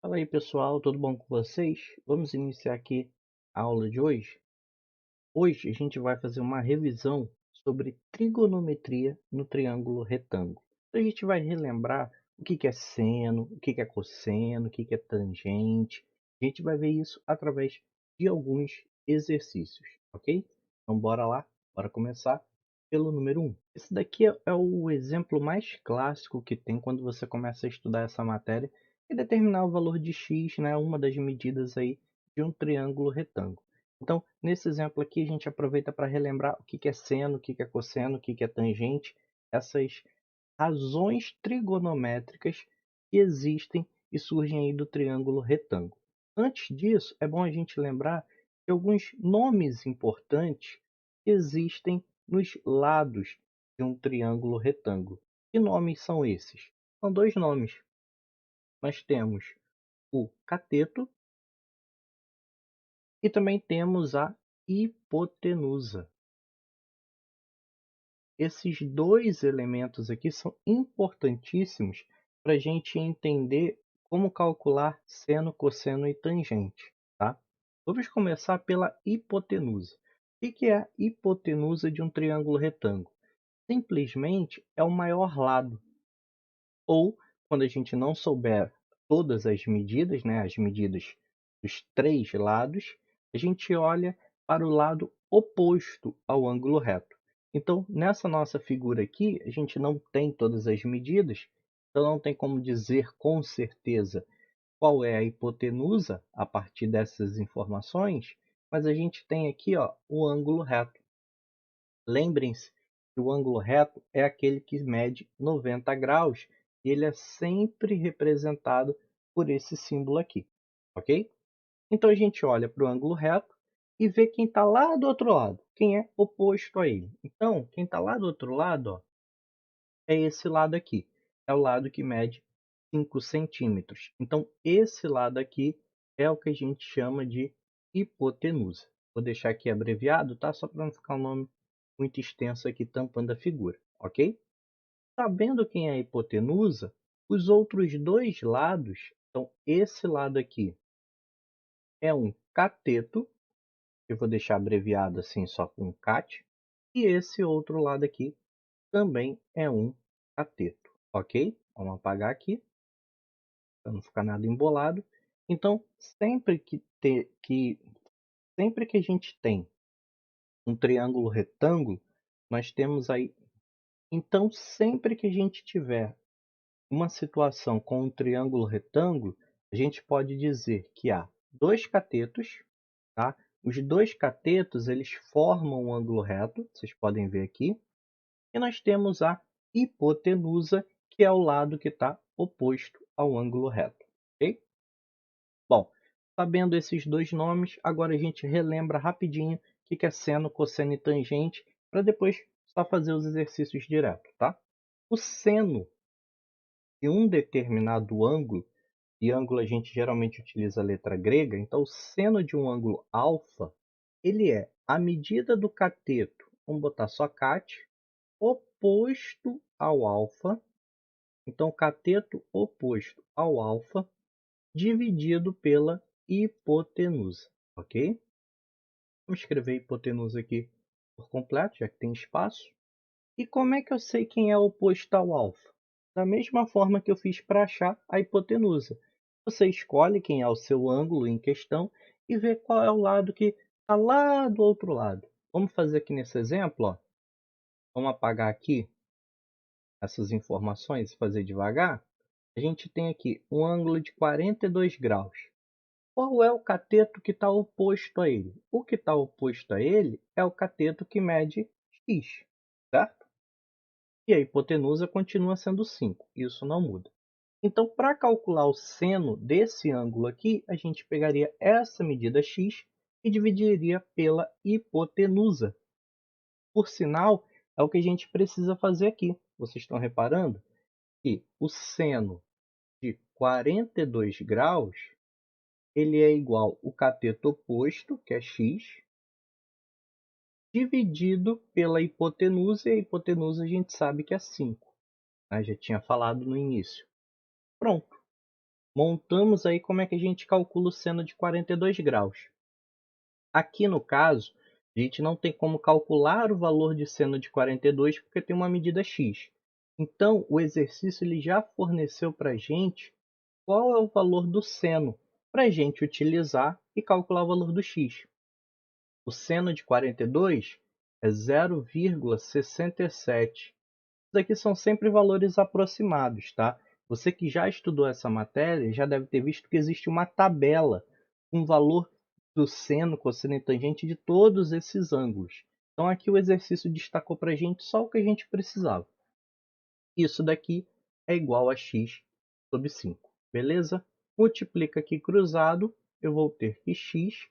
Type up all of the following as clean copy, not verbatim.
Fala aí pessoal, tudo bom com vocês? Vamos iniciar aqui a aula de hoje. Hoje a gente vai fazer uma revisão sobre trigonometria no triângulo retângulo. Então, a gente vai relembrar o que é seno, o que é cosseno, o que é tangente. A gente vai ver isso através de alguns exercícios, ok? Então bora lá, bora começar pelo número 1. Esse daqui é o exemplo mais clássico que tem quando você começa a estudar essa matéria e determinar o valor de x, né, uma das medidas aí de um triângulo retângulo. Então, nesse exemplo aqui, a gente aproveita para relembrar o que é seno, o que é cosseno, o que é tangente, essas razões trigonométricas que existem e surgem aí do triângulo retângulo. Antes disso, é bom a gente lembrar de alguns nomes importantes que existem nos lados de um triângulo retângulo. Que nomes são esses? São dois nomes. Nós temos o cateto e também temos a hipotenusa. Esses dois elementos aqui são importantíssimos para a gente entender como calcular seno, cosseno e tangente, tá? Vamos começar pela hipotenusa. O que é a hipotenusa de um triângulo retângulo? Simplesmente é o maior lado. Ou, quando a gente não souber todas as medidas, né, as medidas dos três lados, a gente olha para o lado oposto ao ângulo reto. Então, nessa nossa figura aqui, a gente não tem todas as medidas, então não tem como dizer com certeza qual é a hipotenusa a partir dessas informações, mas a gente tem aqui, ó, o ângulo reto. Lembrem-se que o ângulo reto é aquele que mede 90 graus e ele é sempre representado por esse símbolo aqui, ok? Então a gente olha para o ângulo reto e vê quem está lá do outro lado, quem é oposto a ele. Então, quem está lá do outro lado, ó, é esse lado aqui, é o lado que mede 5 centímetros. Então, esse lado aqui é o que a gente chama de hipotenusa. Vou deixar aqui abreviado, tá? Só para não ficar um nome muito extenso aqui tampando a figura, ok? Sabendo quem é a hipotenusa, os outros dois lados, então esse lado aqui é um cateto, eu vou deixar abreviado assim só com cat, e esse outro lado aqui também é um cateto, ok? Vamos apagar aqui, para não ficar nada embolado. Então, sempre que a gente tem um triângulo retângulo, nós temos aí. Então, sempre que a gente tiver uma situação com um triângulo retângulo, a gente pode dizer que há dois catetos, tá? Os dois catetos eles formam um ângulo reto, vocês podem ver aqui, e nós temos a hipotenusa, que é o lado que está oposto ao ângulo reto, ok? Bom, sabendo esses dois nomes, agora a gente relembra rapidinho o que é seno, cosseno e tangente, para depois só fazer os exercícios direto, tá? O seno de um determinado ângulo, e ângulo a gente geralmente utiliza a letra grega, então o seno de um ângulo alfa, ele é a medida do cateto, vamos botar só cat, oposto ao alfa, então cateto oposto ao alfa, dividido pela hipotenusa, ok? Vamos escrever hipotenusa aqui por completo, já que tem espaço. E como é que eu sei quem é o oposto ao alfa? Da mesma forma que eu fiz para achar a hipotenusa. Você escolhe quem é o seu ângulo em questão e vê qual é o lado que está lá do outro lado. Vamos fazer aqui nesse exemplo, ó. Vamos apagar aqui essas informações e fazer devagar. A gente tem aqui um ângulo de 42 graus. Qual é o cateto que está oposto a ele? O que está oposto a ele é o cateto que mede x, certo? E a hipotenusa continua sendo 5, isso não muda. Então, para calcular o seno desse ângulo aqui, a gente pegaria essa medida x e dividiria pela hipotenusa. Por sinal, é o que a gente precisa fazer aqui. Vocês estão reparando que o seno de 42 graus ele é igual ao cateto oposto, que é x, dividido pela hipotenusa, e a hipotenusa a gente sabe que é 5. Né? Já tinha falado no início. Pronto. montamos aí como é que a gente calcula o seno de 42 graus. Aqui no caso, a gente não tem como calcular o valor de seno de 42 porque tem uma medida x. Então, o exercício ele já forneceu para a gente qual é o valor do seno para a gente utilizar e calcular o valor do x. O seno de 42 é 0,67. Isso aqui são sempre valores aproximados, tá? Você que já estudou essa matéria já deve ter visto que existe uma tabela com o valor do seno, cosseno e tangente de todos esses ângulos. Então aqui o exercício destacou para a gente só o que a gente precisava. Isso daqui é igual a x sobre 5, beleza? Multiplica aqui cruzado, eu vou ter que x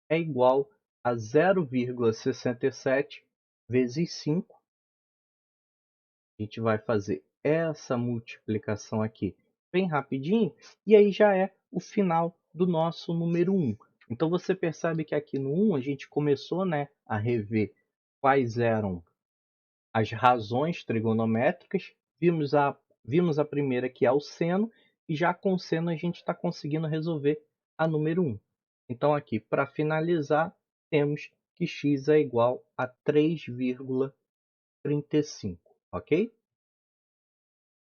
é igual a 0,67 vezes 5. A gente vai fazer essa multiplicação aqui bem rapidinho, e aí já é o final do nosso número 1. Então você percebe que aqui no 1 a gente começou, né, a rever quais eram as razões trigonométricas, vimos a primeira que é o seno, e já com o seno a gente está conseguindo resolver a número 1. Então aqui, para finalizar, temos que x é igual a 3,35, ok?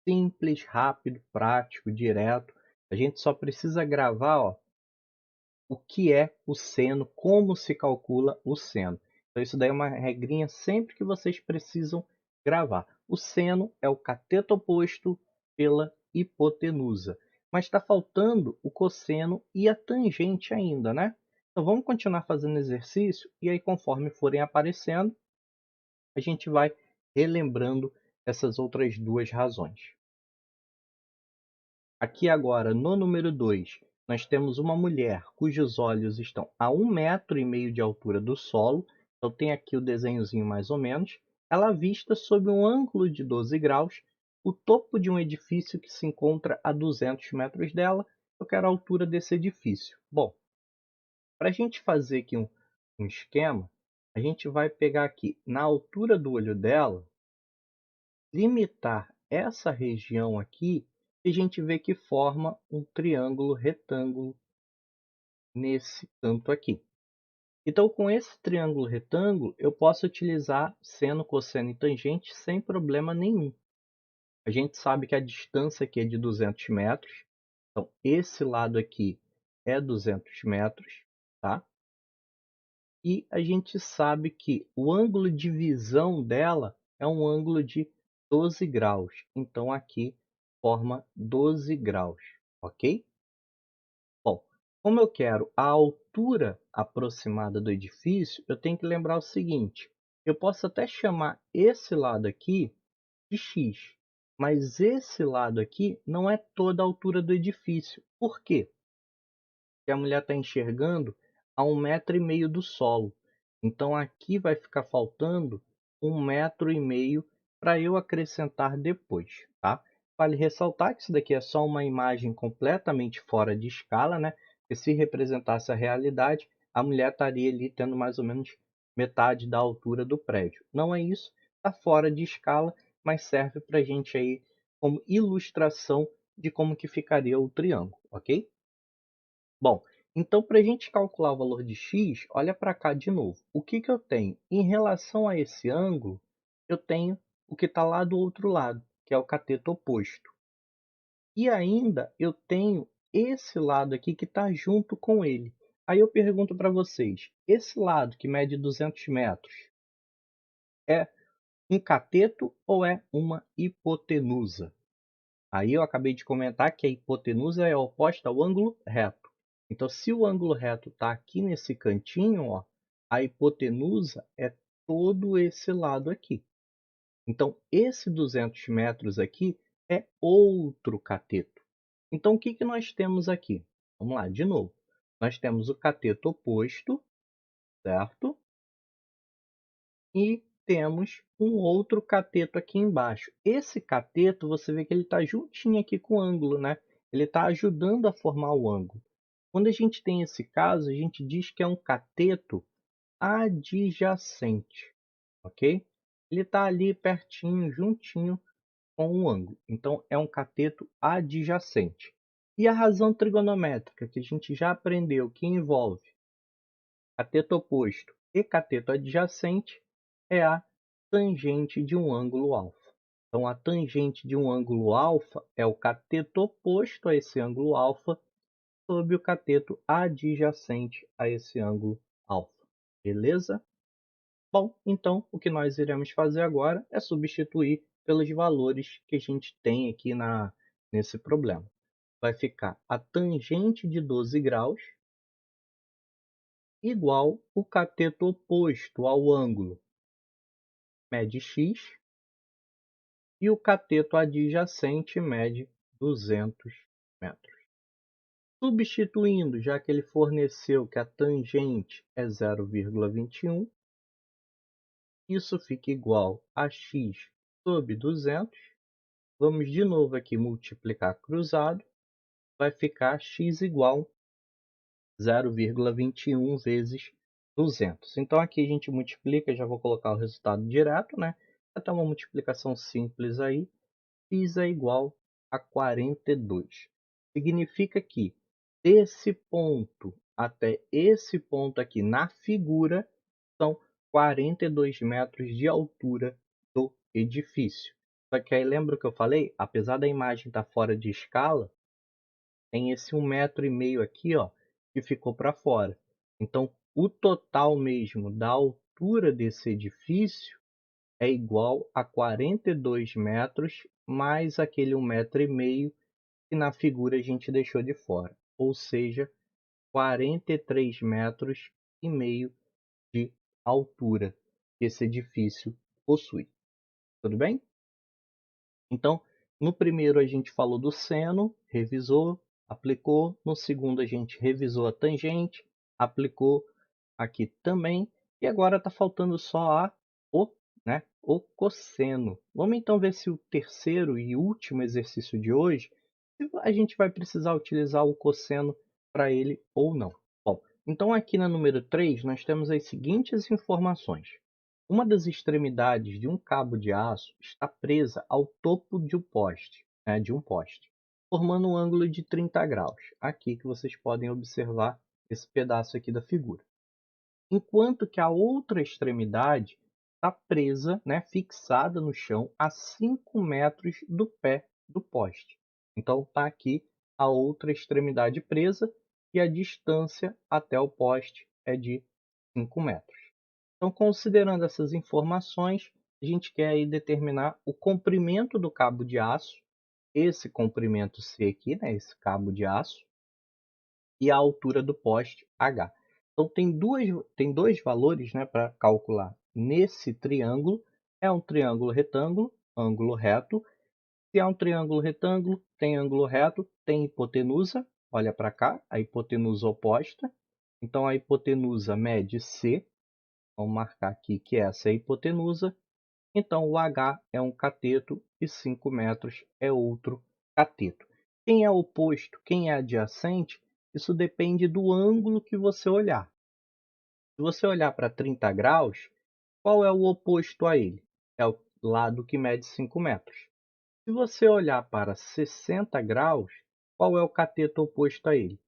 Simples, rápido, prático, direto. A gente só precisa gravar, ó, o que é o seno, como se calcula o seno. Então isso daí é uma regrinha sempre que vocês precisam gravar. O seno é o cateto oposto pela hipotenusa. Mas está faltando o cosseno e a tangente ainda, né? Então vamos continuar fazendo exercício e aí conforme forem aparecendo, a gente vai relembrando essas outras duas razões. Aqui agora, no número 2, nós temos uma mulher cujos olhos estão a 1,5 m de altura do solo. Então tem aqui o desenhozinho mais ou menos. Ela vista sob um ângulo de 12 graus o topo de um edifício que se encontra a 200 metros dela. Eu quero a altura desse edifício. Bom, para a gente fazer aqui um esquema, a gente vai pegar aqui na altura do olho dela, limitar essa região aqui, e a gente vê que forma um triângulo retângulo nesse canto aqui. Então, com esse triângulo retângulo, eu posso utilizar seno, cosseno e tangente sem problema nenhum. A gente sabe que a distância aqui é de 200 metros. Então, esse lado aqui é 200 metros, tá? E a gente sabe que o ângulo de visão dela é um ângulo de 12 graus. Então, aqui forma 12 graus, ok? Bom, como eu quero a altura aproximada do edifício, eu tenho que lembrar o seguinte. Eu posso até chamar esse lado aqui de x, mas esse lado aqui não é toda a altura do edifício. Por quê? Que a mulher está enxergando a 1,5 m do solo. Então aqui vai ficar faltando 1,5 m para eu acrescentar depois, tá? Vale ressaltar que isso daqui é só uma imagem completamente fora de escala, né? Porque se representasse a realidade, a mulher estaria ali tendo mais ou menos metade da altura do prédio. Não é isso, está fora de escala, mas serve para a gente aí como ilustração de como que ficaria o triângulo, ok? Bom, então para a gente calcular o valor de x, olha para cá de novo. O que eu tenho? Em relação a esse ângulo, eu tenho o que está lá do outro lado, que é o cateto oposto. E ainda eu tenho esse lado aqui que está junto com ele. Aí eu pergunto para vocês, esse lado que mede 200 metros é um cateto ou é uma hipotenusa? Aí eu acabei de comentar que a hipotenusa é oposta ao ângulo reto. Então, se o ângulo reto está aqui nesse cantinho, ó, a hipotenusa é todo esse lado aqui. Então, esse 200 metros aqui é outro cateto. Então, o que, que nós temos aqui? Vamos lá, de novo. Nós temos o cateto oposto, certo? E temos um outro cateto aqui embaixo. Esse cateto, você vê que ele está juntinho aqui com o ângulo, né? Ele está ajudando a formar o ângulo. Quando a gente tem esse caso, a gente diz que é um cateto adjacente, ok? Ele está ali pertinho, juntinho com o ângulo. Então, é um cateto adjacente. E a razão trigonométrica, que a gente já aprendeu, que envolve cateto oposto e cateto adjacente, é a tangente de um ângulo alfa. Então, a tangente de um ângulo alfa é o cateto oposto a esse ângulo alfa sobre o cateto adjacente a esse ângulo alfa. Beleza? Bom, então o que nós iremos fazer agora é substituir pelos valores que a gente tem aqui nesse problema. Vai ficar a tangente de 12 graus igual o cateto oposto ao ângulo mede x e o cateto adjacente mede 200 metros. Substituindo, já que ele forneceu que a tangente é 0,21, isso fica igual a x sobre 200. Vamos de novo aqui multiplicar cruzado, vai ficar x igual a 0,21 vezes 200. Então aqui a gente multiplica, já vou colocar o resultado direto, né? Até uma multiplicação simples aí, x é igual a 42. Significa que desse ponto até esse ponto aqui na figura são 42 metros de altura do edifício. Só que aí lembra o que eu falei? Apesar da imagem estar fora de escala, tem esse 1,5 m aqui, ó, que ficou para fora. Então, o total mesmo da altura desse edifício é igual a 42 metros mais aquele 1,5 m que na figura a gente deixou de fora. Ou seja, 43 metros e meio de altura que esse edifício possui. Tudo bem? Então, no primeiro a gente falou do seno, revisou, aplicou. No segundo a gente revisou a tangente, aplicou aqui também. E agora está faltando só o cosseno. Vamos então ver se o terceiro e último exercício de hoje, a gente vai precisar utilizar o cosseno para ele ou não. Bom, então aqui na número 3 nós temos as seguintes informações. Uma das extremidades de um cabo de aço está presa ao topo de um poste, formando um ângulo de 30 graus. Aqui que vocês podem observar esse pedaço aqui da figura. Enquanto que a outra extremidade está presa, fixada no chão a 5 metros do pé do poste. Então está aqui a outra extremidade presa e a distância até o poste é de 5 metros. Então, considerando essas informações, a gente quer aí determinar o comprimento do cabo de aço, esse comprimento C aqui, esse cabo de aço, e a altura do poste H. Então, tem dois valores para calcular nesse triângulo. É um triângulo retângulo, ângulo reto. Se é um triângulo retângulo, tem ângulo reto, tem hipotenusa. Olha para cá, a hipotenusa oposta. Então, a hipotenusa mede C. Vamos marcar aqui que essa é a hipotenusa. Então, o H é um cateto e 5 metros é outro cateto. Quem é oposto, quem é adjacente, isso depende do ângulo que você olhar. Se você olhar para 30 graus, qual é o oposto a ele? É o lado que mede 5 metros. Se você olhar para 60 graus, qual é o cateto oposto a ele?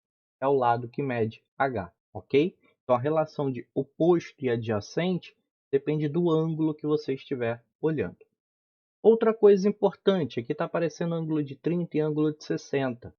É o lado que mede H, ok? Então, a relação de oposto e adjacente depende do ângulo que você estiver olhando. Outra coisa importante, aqui está aparecendo ângulo de 30 e ângulo de 60.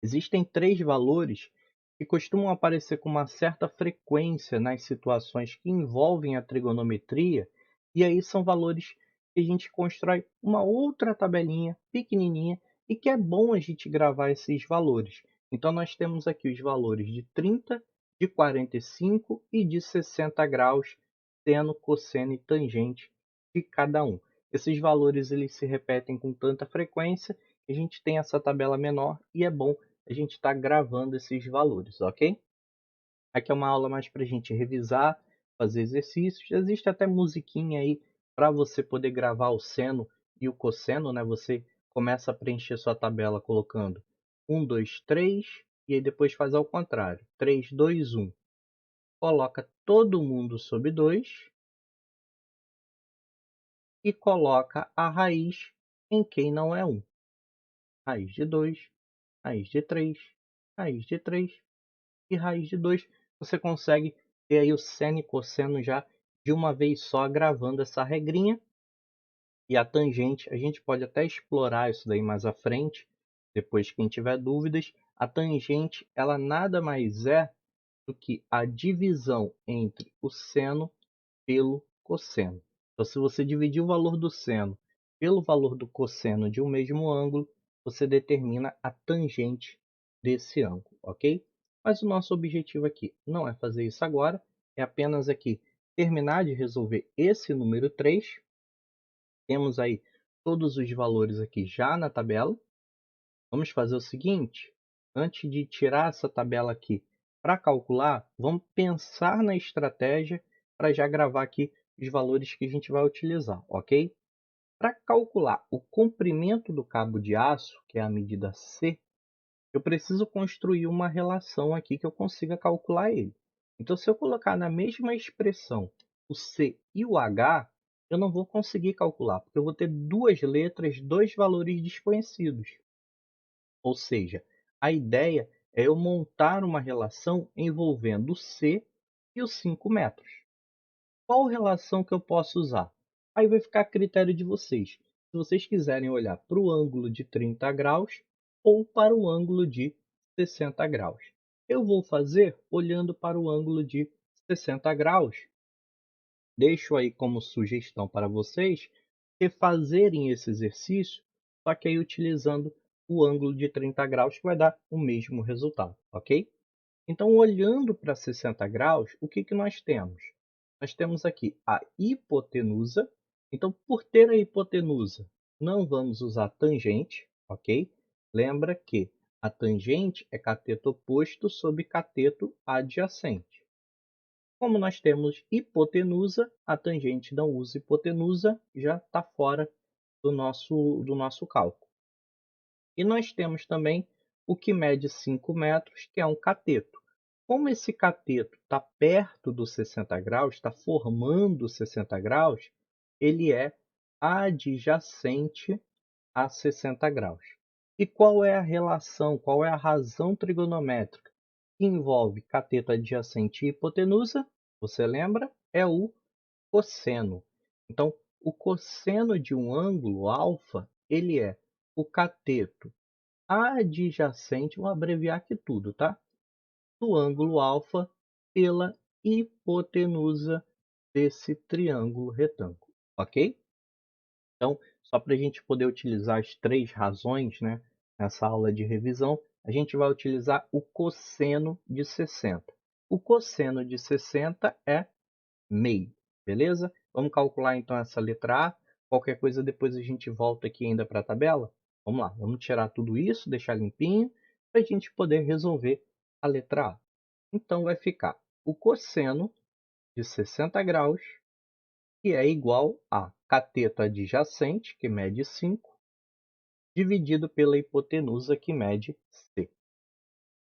Existem três valores que costumam aparecer com uma certa frequência nas situações que envolvem a trigonometria, e aí são valores que a gente constrói uma outra tabelinha pequenininha e que é bom a gente gravar esses valores. Então, nós temos aqui os valores de 30, de 45 e de 60 graus, seno, cosseno e tangente de cada um. Esses valores eles se repetem com tanta frequência que a gente tem essa tabela menor e é bom a gente estar gravando esses valores, ok? Aqui é uma aula mais para a gente revisar, fazer exercícios. Existe até musiquinha aí para você poder gravar o seno e o cosseno, Você começa a preencher sua tabela colocando 1, 2, 3 e aí depois faz ao contrário. 3, 2, 1. Coloca todo mundo sobre 2 e coloca a raiz em quem não é 1. Raiz de 2 raiz de 3, raiz de 3 e raiz de 2. Você consegue ter aí o seno e cosseno já de uma vez só, gravando essa regrinha. E a tangente, a gente pode até explorar isso daí mais à frente, depois quem tiver dúvidas. A tangente, ela nada mais é do que a divisão entre o seno pelo cosseno. Então, se você dividir o valor do seno pelo valor do cosseno de um mesmo ângulo, você determina a tangente desse ângulo, ok? Mas o nosso objetivo aqui não é fazer isso agora, é apenas aqui terminar de resolver esse número 3. Temos aí todos os valores aqui já na tabela. Vamos fazer o seguinte, antes de tirar essa tabela aqui para calcular, vamos pensar na estratégia para já gravar aqui os valores que a gente vai utilizar, ok? Para calcular o comprimento do cabo de aço, que é a medida C, eu preciso construir uma relação aqui que eu consiga calcular ele. Então, se eu colocar na mesma expressão o C e o H, eu não vou conseguir calcular, porque eu vou ter duas letras, dois valores desconhecidos. Ou seja, a ideia é eu montar uma relação envolvendo o C e os 5 metros. Qual relação que eu posso usar? Aí vai ficar a critério de vocês. Se vocês quiserem olhar para o ângulo de 30 graus ou para o ângulo de 60 graus. Eu vou fazer olhando para o ângulo de 60 graus. Deixo aí como sugestão para vocês refazerem esse exercício, só que aí utilizando o ângulo de 30 graus, que vai dar o mesmo resultado, ok? Então, olhando para 60 graus, o que nós temos? Nós temos aqui a hipotenusa. Então, por ter a hipotenusa, não vamos usar tangente, ok? Lembra que a tangente é cateto oposto sobre cateto adjacente. Como nós temos hipotenusa, a tangente não usa hipotenusa, já está fora do nosso cálculo. E nós temos também o que mede 5 metros, que é um cateto. Como esse cateto está perto dos 60 graus, está formando 60 graus, ele é adjacente a 60 graus. E qual é a relação, qual é a razão trigonométrica que envolve cateto adjacente e hipotenusa? Você lembra? É o cosseno. Então, o cosseno de um ângulo alfa, ele é o cateto adjacente, vou abreviar aqui tudo, tá? Do ângulo alfa pela hipotenusa desse triângulo retângulo, ok? Então, só para a gente poder utilizar as três razões, né, nessa aula de revisão, a gente vai utilizar o cosseno de 60. O cosseno de 60 é meio, beleza? Vamos calcular então essa letra A. Qualquer coisa depois a gente volta aqui ainda para a tabela. Vamos lá, vamos tirar tudo isso, deixar limpinho, para a gente poder resolver a letra A. Então vai ficar o cosseno de 60 graus, que é igual a cateto adjacente, que mede 5, dividido pela hipotenusa, que mede C.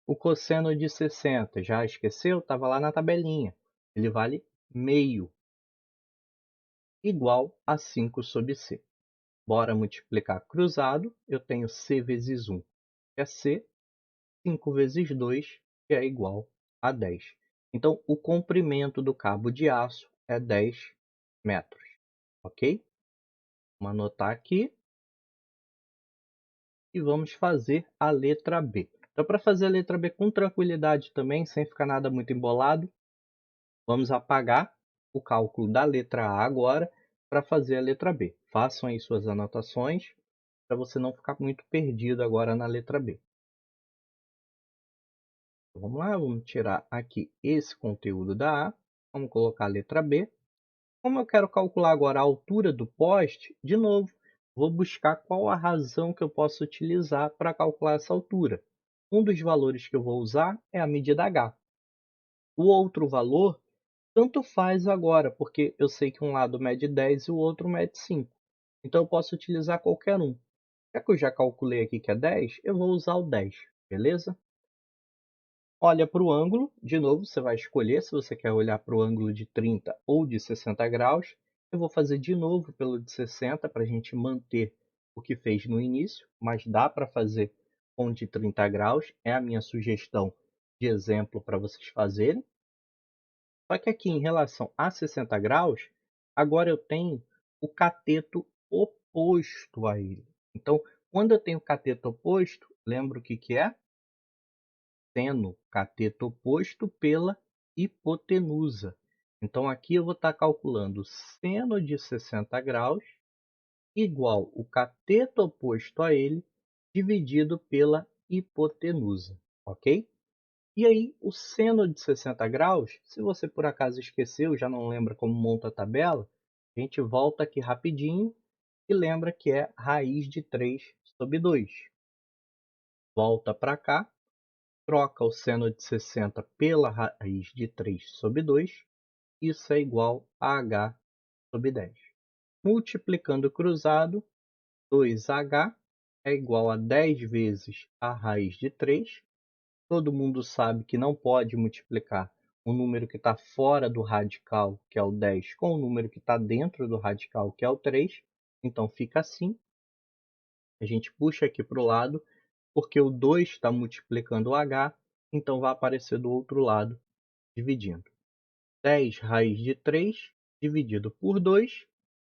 O cosseno de 60, já esqueceu? Estava lá na tabelinha. Ele vale meio, igual a 5 sobre C. Bora multiplicar cruzado. Eu tenho C vezes 1, que é C. 5 vezes 2, que é igual a 10. Então, o comprimento do cabo de aço é 10 metros. Ok? Vamos anotar aqui. E vamos fazer a letra B. Então, para fazer a letra B com tranquilidade também, sem ficar nada muito embolado, vamos apagar o cálculo da letra A agora para fazer a letra B. Façam aí suas anotações para você não ficar muito perdido agora na letra B. Então, vamos lá, vamos tirar aqui esse conteúdo da A. Vamos colocar a letra B. Como eu quero calcular agora a altura do poste, de novo, vou buscar qual a razão que eu posso utilizar para calcular essa altura. Um dos valores que eu vou usar é a medida H. O outro valor, tanto faz agora, porque eu sei que um lado mede 10 e o outro mede 5. Então, eu posso utilizar qualquer um. Já que eu já calculei aqui que é 10, eu vou usar o 10, beleza? Olha para o ângulo, de novo, você vai escolher se você quer olhar para o ângulo de 30 ou de 60 graus. Eu vou fazer de novo pelo de 60 para a gente manter o que fez no início, mas dá para fazer com de 30 graus, é a minha sugestão de exemplo para vocês fazerem. Só que aqui em relação a 60 graus, agora eu tenho o cateto oposto a ele. Então, quando eu tenho o cateto oposto, lembra o que que é? Seno, cateto oposto pela hipotenusa. Então, aqui eu vou estar calculando seno de 60 graus igual o cateto oposto a ele dividido pela hipotenusa, ok? E aí, o seno de 60 graus, se você por acaso esqueceu, já não lembra como monta a tabela, a gente volta aqui rapidinho e lembra que é raiz de 3 sobre 2. Volta para cá, troca o seno de 60 pela raiz de 3 sobre 2, isso é igual a h sobre 10. Multiplicando cruzado, 2h é igual a 10 vezes a raiz de 3. Todo mundo sabe que não pode multiplicar o número que está fora do radical, que é o 10, com o número que está dentro do radical, que é o 3. Então, fica assim. A gente puxa aqui para o lado, porque o 2 está multiplicando o h, então vai aparecer do outro lado, dividindo. 10 raiz de 3 dividido por 2.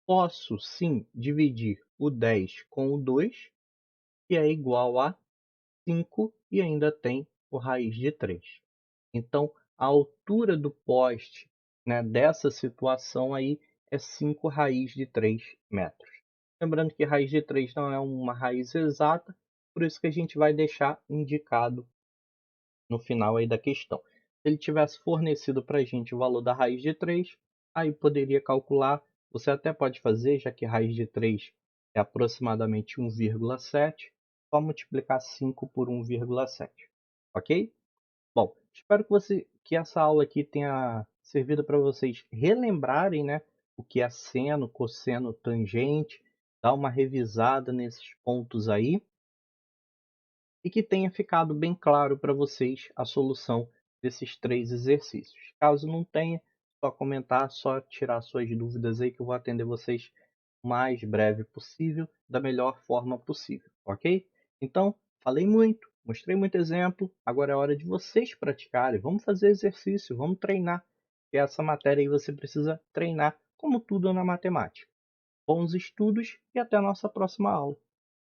Posso, sim, dividir o 10 com o 2, que é igual a 5, e ainda tem o raiz de 3. Então, a altura do poste, né, dessa situação aí é 5 raiz de 3 metros. Lembrando que raiz de 3 não é uma raiz exata, por isso que a gente vai deixar indicado no final aí da questão. Se ele tivesse fornecido para a gente o valor da raiz de 3, aí poderia calcular. Você até pode fazer, já que raiz de 3 é aproximadamente 1,7, só multiplicar 5 por 1,7, ok? Bom, espero que essa aula aqui tenha servido para vocês relembrarem, né, o que é seno, cosseno, tangente, dar uma revisada nesses pontos aí e que tenha ficado bem claro para vocês a solução desses 3 exercícios. Caso não tenha, só comentar, só tirar suas dúvidas aí que eu vou atender vocês o mais breve possível, da melhor forma possível, ok? Então, falei muito, mostrei muito exemplo, agora é hora de vocês praticarem. Vamos fazer exercício, vamos treinar. E essa matéria aí você precisa treinar, como tudo na matemática. Bons estudos e até a nossa próxima aula.